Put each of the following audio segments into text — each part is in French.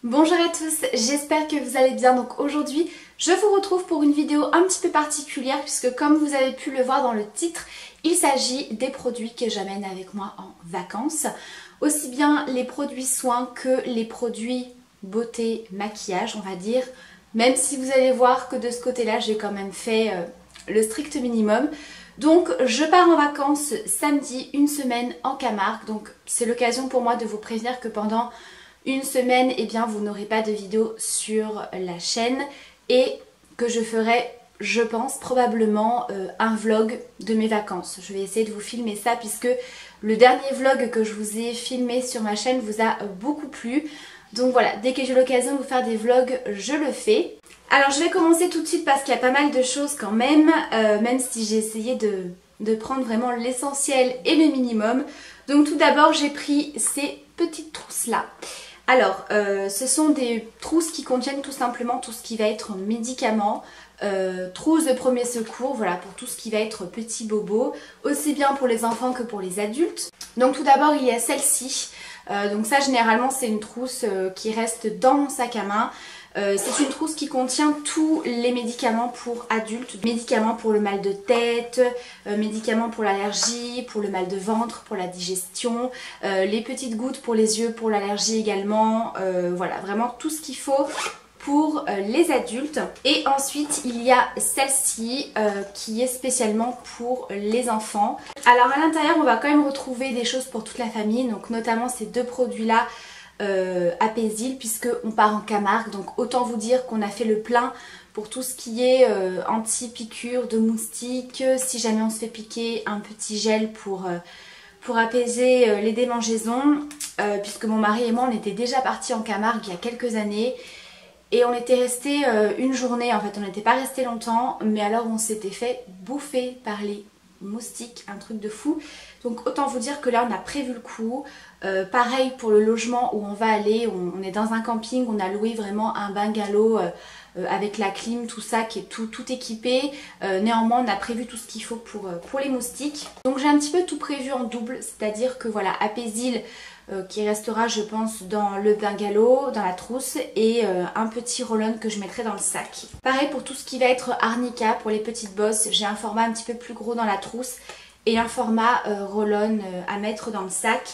Bonjour à tous, j'espère que vous allez bien. Donc aujourd'hui, je vous retrouve pour une vidéo un petit peu particulière puisque comme vous avez pu le voir dans le titre, il s'agit des produits que j'amène avec moi en vacances. Aussi bien les produits soins que les produits beauté, maquillage, on va dire. Même si vous allez voir que de ce côté-là, j'ai quand même fait le strict minimum. Donc je pars en vacances samedi, une semaine en Camargue. Donc c'est l'occasion pour moi de vous prévenir que pendant une semaine, eh bien, vous n'aurez pas de vidéo sur la chaîne et que je ferai, je pense, probablement un vlog de mes vacances. Je vais essayer de vous filmer ça puisque le dernier vlog que je vous ai filmé sur ma chaîne vous a beaucoup plu. Donc voilà, dès que j'ai l'occasion de vous faire des vlogs, je le fais. Alors je vais commencer tout de suite parce qu'il y a pas mal de choses quand même, même si j'ai essayé de prendre vraiment l'essentiel et le minimum. Donc tout d'abord, j'ai pris ces petites trousses là. Alors, ce sont des trousses qui contiennent tout simplement tout ce qui va être médicaments, trousses de premier secours, voilà, pour tout ce qui va être petit bobo, aussi bien pour les enfants que pour les adultes. Donc tout d'abord, il y a celle-ci. Donc ça, généralement, c'est une trousse qui reste dans mon sac à main. C'est une trousse qui contient tous les médicaments pour adultes, médicaments pour le mal de tête, médicaments pour l'allergie, pour le mal de ventre, pour la digestion, les petites gouttes pour les yeux, pour l'allergie également, voilà, vraiment tout ce qu'il faut pour les adultes. Et ensuite il y a celle-ci qui est spécialement pour les enfants. Alors à l'intérieur on va quand même retrouver des choses pour toute la famille, donc notamment ces deux produits là. Apaisil puisque on part en Camargue, donc autant vous dire qu'on a fait le plein pour tout ce qui est anti-piqûre de moustiques. Si jamais on se fait piquer, un petit gel pour apaiser les démangeaisons, puisque mon mari et moi on était déjà partis en Camargue il y a quelques années et on était resté une journée, en fait on n'était pas resté longtemps, mais alors on s'était fait bouffer par les moustiques, un truc de fou. Donc autant vous dire que là on a prévu le coup. Pareil pour le logement où on va aller, on est dans un camping, on a loué vraiment un bungalow avec la clim, tout ça qui est tout équipé. Néanmoins on a prévu tout ce qu'il faut pour les moustiques. Donc j'ai un petit peu tout prévu en double, c'est-à-dire que voilà, Apaisil qui restera je pense dans le bungalow, dans la trousse, et un petit roll-on que je mettrai dans le sac. Pareil pour tout ce qui va être arnica, pour les petites bosses, j'ai un format un petit peu plus gros dans la trousse et un format roll-on à mettre dans le sac.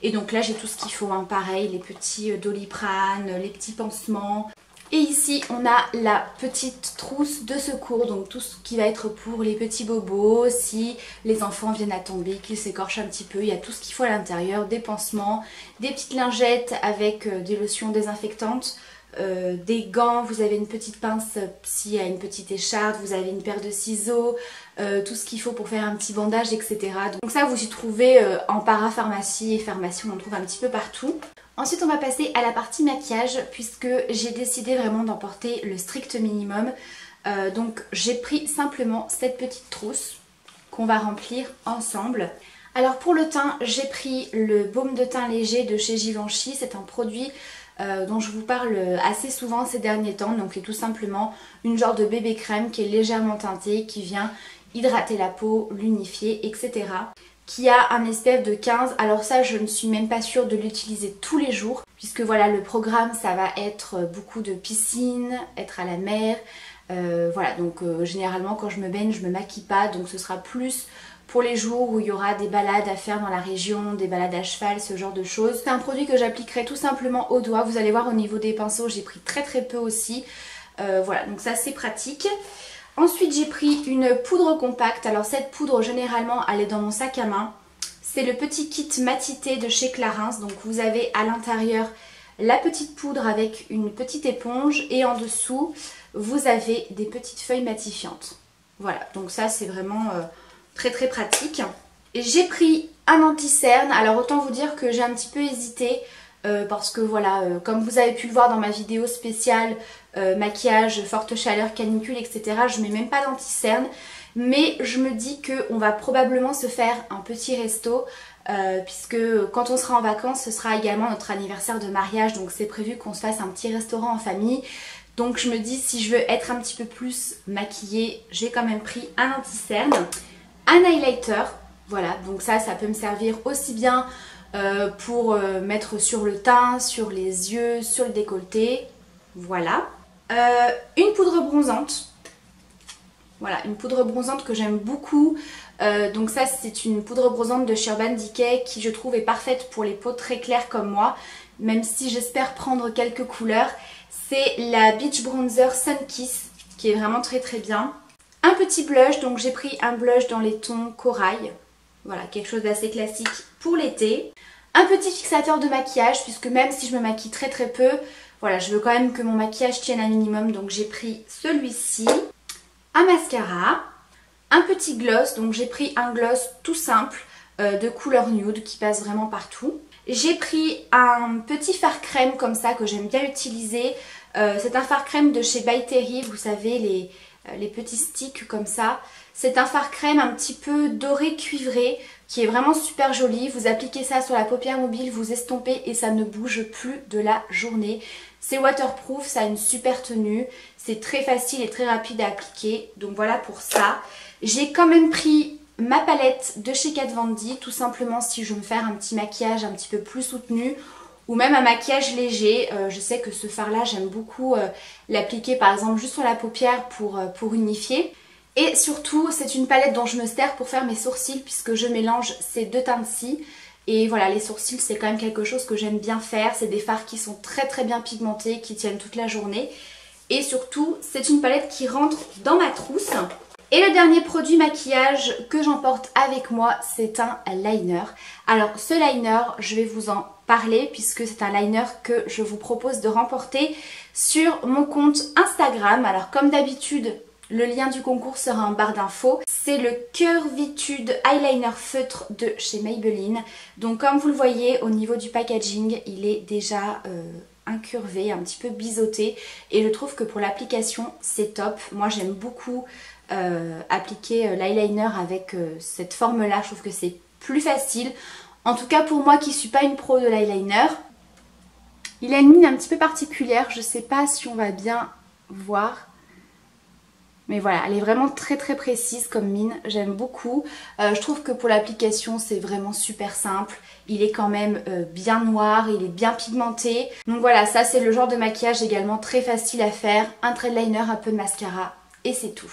Et donc là j'ai tout ce qu'il faut, hein. Pareil, les petits Doliprane, les petits pansements. Et ici on a la petite trousse de secours, donc tout ce qui va être pour les petits bobos, si les enfants viennent à tomber, qu'ils s'écorchent un petit peu, il y a tout ce qu'il faut à l'intérieur, des pansements, des petites lingettes avec des lotions désinfectantes, des gants, vous avez une petite pince s'il y a une petite écharpe, vous avez une paire de ciseaux, tout ce qu'il faut pour faire un petit bandage, etc. Donc ça vous y trouvez en parapharmacie et pharmacie, on en trouve un petit peu partout. Ensuite on va passer à la partie maquillage puisque j'ai décidé vraiment d'emporter le strict minimum. Donc j'ai pris simplement cette petite trousse qu'on va remplir ensemble. Alors pour le teint, j'ai pris le baume de teint léger de chez Givenchy. C'est un produit dont je vous parle assez souvent ces derniers temps. Donc c'est tout simplement une genre de bébé crème qui est légèrement teintée, qui vient hydrater la peau, l'unifier, etc. Qui a un SPF de 15. Alors ça je ne suis même pas sûre de l'utiliser tous les jours puisque voilà, le programme ça va être beaucoup de piscine, être à la mer, voilà, donc généralement quand je me baigne je me maquille pas, donc ce sera plus pour les jours où il y aura des balades à faire dans la région, des balades à cheval, ce genre de choses. C'est un produit que j'appliquerai tout simplement au doigt. Vous allez voir au niveau des pinceaux j'ai pris très peu aussi, voilà, donc ça c'est pratique. Ensuite j'ai pris une poudre compacte. Alors cette poudre généralement elle est dans mon sac à main. C'est le petit kit matité de chez Clarins. Donc vous avez à l'intérieur la petite poudre avec une petite éponge et en dessous vous avez des petites feuilles matifiantes. Voilà, donc ça c'est vraiment très pratique. J'ai pris un anti-cerne. Alors autant vous dire que j'ai un petit peu hésité parce que voilà, comme vous avez pu le voir dans ma vidéo spéciale maquillage, forte chaleur, canicule, etc. je mets même pas d'anti-cerne. Mais je me dis qu'on va probablement se faire un petit resto puisque quand on sera en vacances ce sera également notre anniversaire de mariage, donc c'est prévu qu'on se fasse un petit restaurant en famille. Donc je me dis si je veux être un petit peu plus maquillée, j'ai quand même pris un anti-cerne, un highlighter, voilà, donc ça peut me servir aussi bien pour mettre sur le teint, sur les yeux, sur le décolleté. Voilà. Une poudre bronzante. Voilà, une poudre bronzante que j'aime beaucoup. Donc ça, c'est une poudre bronzante de chez Urban Decay qui je trouve est parfaite pour les peaux très claires comme moi. Même si j'espère prendre quelques couleurs. C'est la Beach Bronzer Sun Kiss qui est vraiment très très bien. Un petit blush, donc j'ai pris un blush dans les tons corail. Voilà, quelque chose d'assez classique pour l'été. Un petit fixateur de maquillage, puisque même si je me maquille très très peu, voilà, je veux quand même que mon maquillage tienne un minimum, donc j'ai pris celui-ci. Un mascara, un petit gloss, donc j'ai pris un gloss tout simple de couleur nude qui passe vraiment partout. J'ai pris un petit fard crème comme ça que j'aime bien utiliser. C'est un fard crème de chez By Terry, vous savez les petits sticks comme ça. C'est un fard crème un petit peu doré cuivré qui est vraiment super joli. Vous appliquez ça sur la paupière mobile, vous estompez et ça ne bouge plus de la journée. C'est waterproof, ça a une super tenue, c'est très facile et très rapide à appliquer. Donc voilà pour ça. J'ai quand même pris ma palette de chez Kat Von D, tout simplement si je veux me faire un petit maquillage un petit peu plus soutenu ou même un maquillage léger. Je sais que ce fard là j'aime beaucoup l'appliquer par exemple juste sur la paupière pour unifier. Et surtout c'est une palette dont je me sers pour faire mes sourcils puisque je mélange ces deux teintes-ci. Et voilà, les sourcils c'est quand même quelque chose que j'aime bien faire. C'est des fards qui sont très très bien pigmentés, qui tiennent toute la journée. Et surtout c'est une palette qui rentre dans ma trousse. Et le dernier produit maquillage que j'emporte avec moi, c'est un liner. Alors ce liner, je vais vous en parler puisque c'est un liner que je vous propose de remporter sur mon compte Instagram. Alors comme d'habitude, le lien du concours sera en barre d'infos. C'est le Curvitude Eyeliner Feutre de chez Maybelline. Donc comme vous le voyez, au niveau du packaging, il est déjà incurvé, un petit peu biseauté. Et je trouve que pour l'application, c'est top. Moi j'aime beaucoup appliquer l'eyeliner avec cette forme là, je trouve que c'est plus facile, en tout cas pour moi qui suis pas une pro de l'eyeliner. Il a une mine un petit peu particulière, je sais pas si on va bien voir, mais voilà, elle est vraiment très très précise comme mine, j'aime beaucoup. Je trouve que pour l'application c'est vraiment super simple, il est quand même bien noir, il est bien pigmenté. Donc voilà, ça c'est le genre de maquillage également très facile à faire, un trait de liner, un peu de mascara et c'est tout.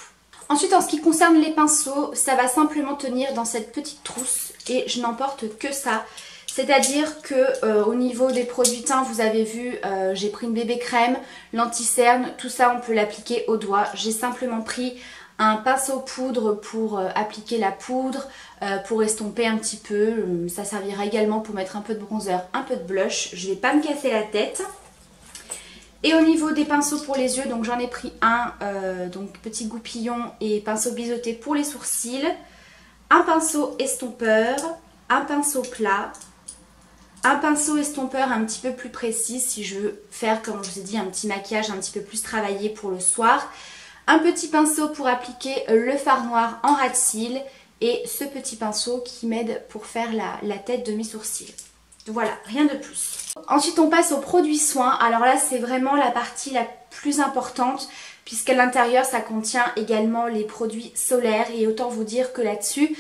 Ensuite en ce qui concerne les pinceaux, ça va simplement tenir dans cette petite trousse et je n'emporte que ça. C'est-à-dire que au niveau des produits teints, vous avez vu, j'ai pris une bébé crème, l'anti-cerne, tout ça on peut l'appliquer au doigt. J'ai simplement pris un pinceau poudre pour appliquer la poudre, pour estomper un petit peu. Ça servira également pour mettre un peu de bronzer, un peu de blush. Je ne vais pas me casser la tête. Et au niveau des pinceaux pour les yeux, donc j'en ai pris un, donc petit goupillon et pinceau biseauté pour les sourcils, un pinceau estompeur, un pinceau plat, un pinceau estompeur un petit peu plus précis si je veux faire, comme je vous ai dit, un petit maquillage un petit peu plus travaillé pour le soir, un petit pinceau pour appliquer le fard noir en ras de cils et ce petit pinceau qui m'aide pour faire la tête de mes sourcils. Voilà, rien de plus. Ensuite on passe aux produits soins. Alors là c'est vraiment la partie la plus importante puisqu'à l'intérieur ça contient également les produits solaires et autant vous dire que là-dessus,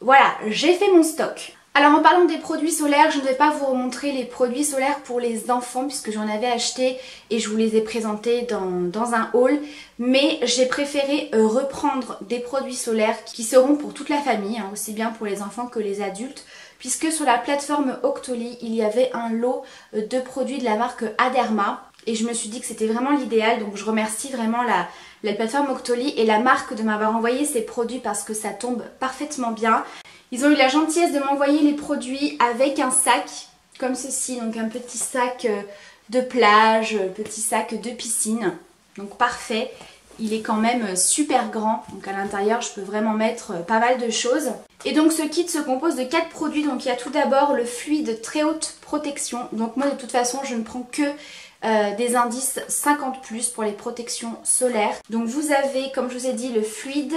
voilà, j'ai fait mon stock. Alors en parlant des produits solaires, je ne vais pas vous remontrer les produits solaires pour les enfants puisque j'en avais acheté et je vous les ai présentés dans un haul. Mais j'ai préféré reprendre des produits solaires qui seront pour toute la famille, hein, aussi bien pour les enfants que les adultes. Puisque sur la plateforme Octoly, il y avait un lot de produits de la marque Aderma. Et je me suis dit que c'était vraiment l'idéal. Donc je remercie vraiment la plateforme Octoly et la marque de m'avoir envoyé ces produits parce que ça tombe parfaitement bien. Ils ont eu la gentillesse de m'envoyer les produits avec un sac comme ceci. Donc un petit sac de plage, petit sac de piscine. Donc parfait. Il est quand même super grand, donc à l'intérieur je peux vraiment mettre pas mal de choses. Et donc ce kit se compose de 4 produits, donc il y a tout d'abord le fluide très haute protection. Donc moi de toute façon je ne prends que des indices 50+ pour les protections solaires. Donc vous avez, comme je vous ai dit, le fluide,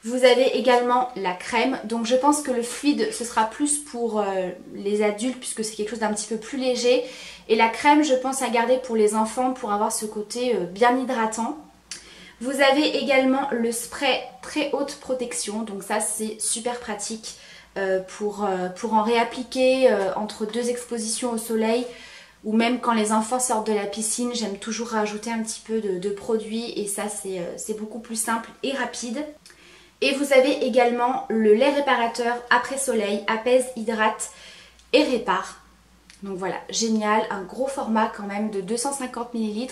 vous avez également la crème. Donc je pense que le fluide ce sera plus pour les adultes puisque c'est quelque chose d'un petit peu plus léger. Et la crème je pense à garder pour les enfants pour avoir ce côté bien hydratant. Vous avez également le spray très haute protection, donc ça c'est super pratique pour en réappliquer entre deux expositions au soleil. Ou même quand les enfants sortent de la piscine, j'aime toujours rajouter un petit peu de produit et ça c'est beaucoup plus simple et rapide. Et vous avez également le lait réparateur après soleil, apaise, hydrate et répare. Donc voilà, génial, un gros format quand même de 250 ml.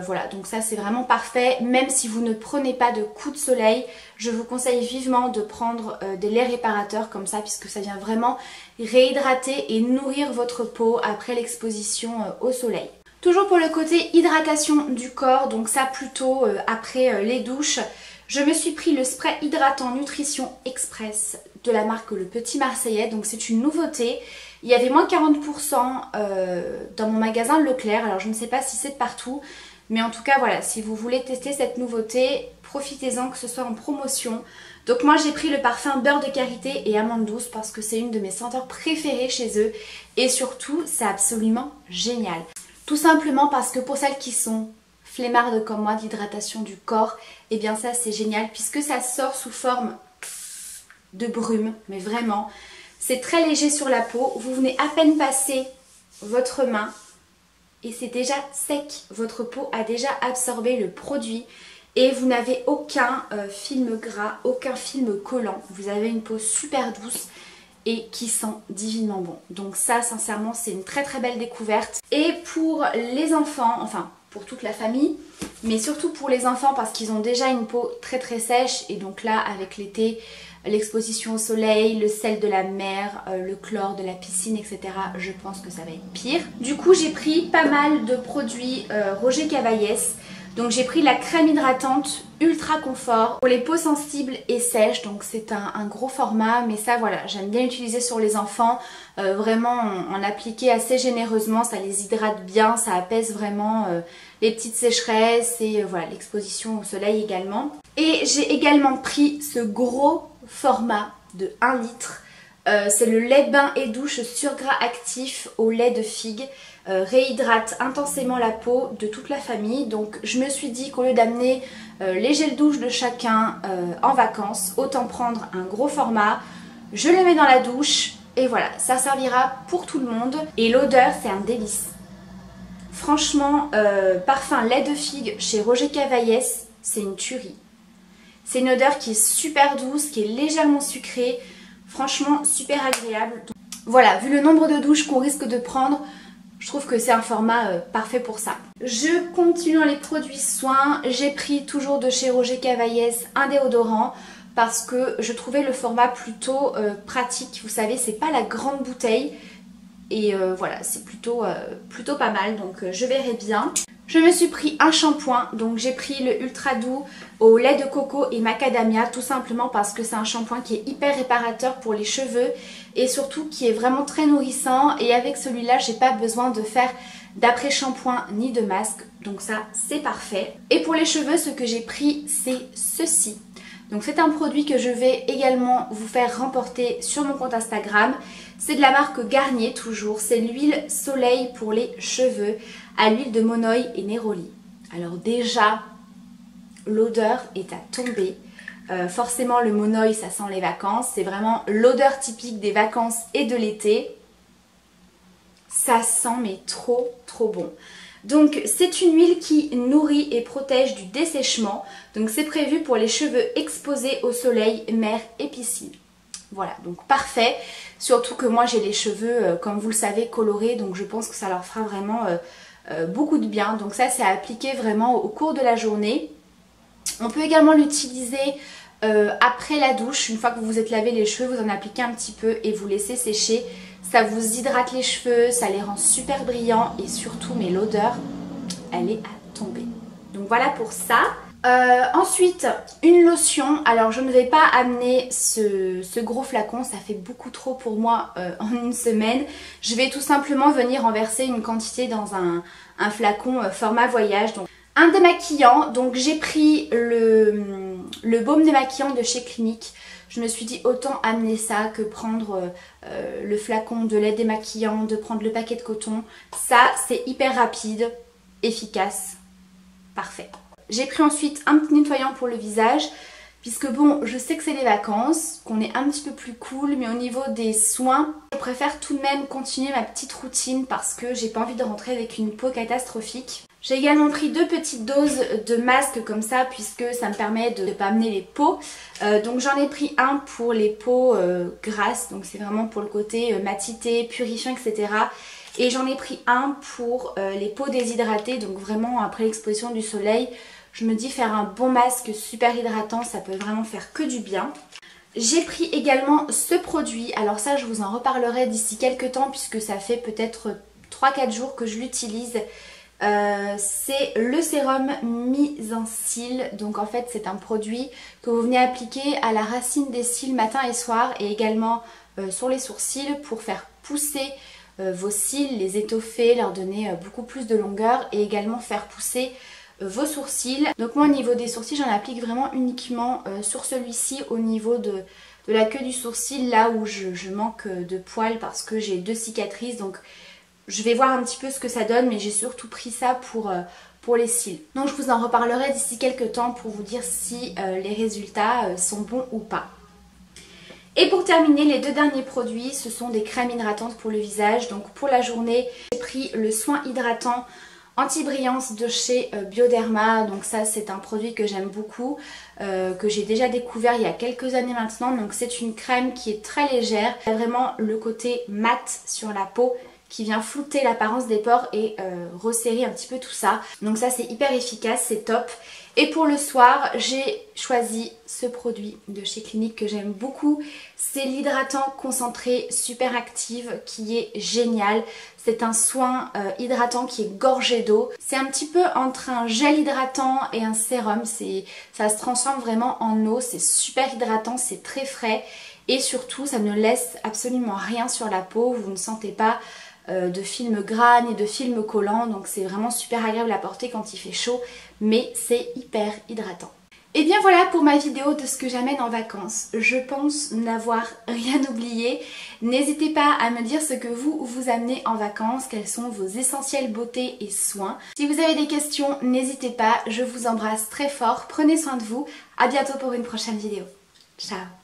Voilà, donc ça c'est vraiment parfait. Même si vous ne prenez pas de coups de soleil, je vous conseille vivement de prendre des laits réparateurs comme ça, puisque ça vient vraiment réhydrater et nourrir votre peau après l'exposition au soleil. Toujours pour le côté hydratation du corps, donc ça plutôt après les douches, je me suis pris le spray hydratant Nutrition Express de la marque Le Petit Marseillais, donc c'est une nouveauté. Il y avait moins 40% dans mon magasin Leclerc, alors je ne sais pas si c'est de partout, mais en tout cas voilà, si vous voulez tester cette nouveauté, profitez-en que ce soit en promotion. Donc moi j'ai pris le parfum beurre de karité et amande douce parce que c'est une de mes senteurs préférées chez eux et surtout c'est absolument génial. Tout simplement parce que pour celles qui sont flemmardes comme moi d'hydratation du corps, et bien ça c'est génial puisque ça sort sous forme de brume, mais vraiment c'est très léger sur la peau, vous venez à peine passer votre main et c'est déjà sec, votre peau a déjà absorbé le produit et vous n'avez aucun film gras, aucun film collant, vous avez une peau super douce et qui sent divinement bon. Donc ça sincèrement c'est une très très belle découverte. Et pour les enfants, enfin pour toute la famille, mais surtout pour les enfants parce qu'ils ont déjà une peau très très sèche et donc là avec l'été, l'exposition au soleil, le sel de la mer, le chlore de la piscine, etc. je pense que ça va être pire. Du coup j'ai pris pas mal de produits Roger Cavaillès. Donc j'ai pris la crème hydratante Ultra Confort pour les peaux sensibles et sèches. Donc c'est un gros format, mais ça voilà, j'aime bien utiliser sur les enfants. Vraiment en appliquer assez généreusement, ça les hydrate bien, ça apaise vraiment les petites sécheresses et voilà l'exposition au soleil également. Et j'ai également pris ce gros format de 1 litre. C'est le lait bain et douche surgras actif au lait de figue. Réhydrate intensément la peau de toute la famille. Donc je me suis dit qu'au lieu d'amener les gels douche de chacun en vacances, autant prendre un gros format. Je les mets dans la douche et voilà, ça servira pour tout le monde. Et l'odeur c'est un délice. Franchement, parfum lait de figue chez Roger Cavaillès, c'est une tuerie. C'est une odeur qui est super douce, qui est légèrement sucrée. Franchement, super agréable. Voilà, vu le nombre de douches qu'on risque de prendre, je trouve que c'est un format parfait pour ça. Je continue dans les produits soins. J'ai pris toujours de chez Roger Cavaillès un déodorant parce que je trouvais le format plutôt pratique. Vous savez, c'est pas la grande bouteille. Et voilà, c'est plutôt pas mal, donc je verrai bien. Je me suis pris un shampoing, donc j'ai pris le Ultra Doux au lait de coco et macadamia, tout simplement parce que c'est un shampoing qui est hyper réparateur pour les cheveux et surtout qui est vraiment très nourrissant. Et avec celui-là, j'ai pas besoin de faire d'après-shampoing ni de masque, donc ça c'est parfait. Et pour les cheveux, ce que j'ai pris, c'est ceci. Donc c'est un produit que je vais également vous faire remporter sur mon compte Instagram. C'est de la marque Garnier toujours, c'est l'huile soleil pour les cheveux à l'huile de monoï et néroli. Alors déjà, l'odeur est à tomber. Forcément le monoï ça sent les vacances, c'est vraiment l'odeur typique des vacances et de l'été. Ça sent mais trop bon. Donc c'est une huile qui nourrit et protège du dessèchement. Donc c'est prévu pour les cheveux exposés au soleil, mer et piscine. Voilà, donc parfait. Surtout que moi j'ai les cheveux, comme vous le savez, colorés. Donc je pense que ça leur fera vraiment beaucoup de bien. Donc ça c'est à appliquer vraiment au cours de la journée. On peut également l'utiliser après la douche. Une fois que vous vous êtes lavé les cheveux, vous en appliquez un petit peu et vous laissez sécher. Ça vous hydrate les cheveux, ça les rend super brillants et surtout, mais l'odeur, elle est à tomber. Donc voilà pour ça. Ensuite, une lotion. Alors je ne vais pas amener ce gros flacon, ça fait beaucoup trop pour moi en une semaine. Je vais tout simplement venir en verser une quantité dans un flacon format voyage. Donc, un démaquillant, donc j'ai pris le baume démaquillant de chez Clinique. Je me suis dit autant amener ça que prendre le flacon de lait démaquillant, de prendre le paquet de coton. Ça c'est hyper rapide, efficace, parfait. J'ai pris ensuite un petit nettoyant pour le visage. Puisque bon, je sais que c'est les vacances, qu'on est un petit peu plus cool, mais au niveau des soins, je préfère tout de même continuer ma petite routine parce que j'ai pas envie de rentrer avec une peau catastrophique. J'ai également pris 2 petites doses de masque comme ça puisque ça me permet de ne pas amener les peaux. Donc j'en ai pris un pour les peaux grasses, donc c'est vraiment pour le côté matité, purifiant, etc. Et j'en ai pris un pour les peaux déshydratées, donc vraiment après l'exposition du soleil, je me dis faire un bon masque super hydratant, ça peut vraiment faire que du bien. J'ai pris également ce produit, alors ça je vous en reparlerai d'ici quelques temps puisque ça fait peut-être 3-4 jours que je l'utilise. C'est le sérum mise en cils, donc en fait c'est un produit que vous venez appliquer à la racine des cils matin et soir et également sur les sourcils pour faire pousser vos cils, les étoffer, leur donner beaucoup plus de longueur et également faire pousser vos sourcils. Donc moi au niveau des sourcils j'en applique vraiment uniquement sur celui-ci au niveau de la queue du sourcil, là où je manque de poils parce que j'ai 2 cicatrices, donc je vais voir un petit peu ce que ça donne, mais j'ai surtout pris ça pour les cils. Donc je vous en reparlerai d'ici quelques temps pour vous dire si les résultats sont bons ou pas. Et pour terminer, les 2 derniers produits, ce sont des crèmes hydratantes pour le visage. Donc pour la journée, j'ai pris le soin hydratant anti-brillance de chez Bioderma. Donc ça c'est un produit que j'aime beaucoup, que j'ai déjà découvert il y a quelques années maintenant. Donc c'est une crème qui est très légère, il y a vraiment le côté mat sur la peau qui vient flouter l'apparence des pores et resserrer un petit peu tout ça. Donc ça c'est hyper efficace, c'est top. Et pour le soir, j'ai choisi ce produit de chez Clinique que j'aime beaucoup. C'est l'hydratant concentré super active qui est génial. C'est un soin hydratant qui est gorgé d'eau. C'est un petit peu entre un gel hydratant et un sérum. Ça se transforme vraiment en eau. C'est super hydratant, c'est très frais. Et surtout, ça ne laisse absolument rien sur la peau. Vous ne sentez pas de film gras ni de film collant, donc c'est vraiment super agréable à porter quand il fait chaud, mais c'est hyper hydratant. Et bien voilà pour ma vidéo de ce que j'amène en vacances. Je pense n'avoir rien oublié. N'hésitez pas à me dire ce que vous amenez en vacances, quels sont vos essentiels beauté et soins. Si vous avez des questions, n'hésitez pas, je vous embrasse très fort, prenez soin de vous, à bientôt pour une prochaine vidéo. Ciao.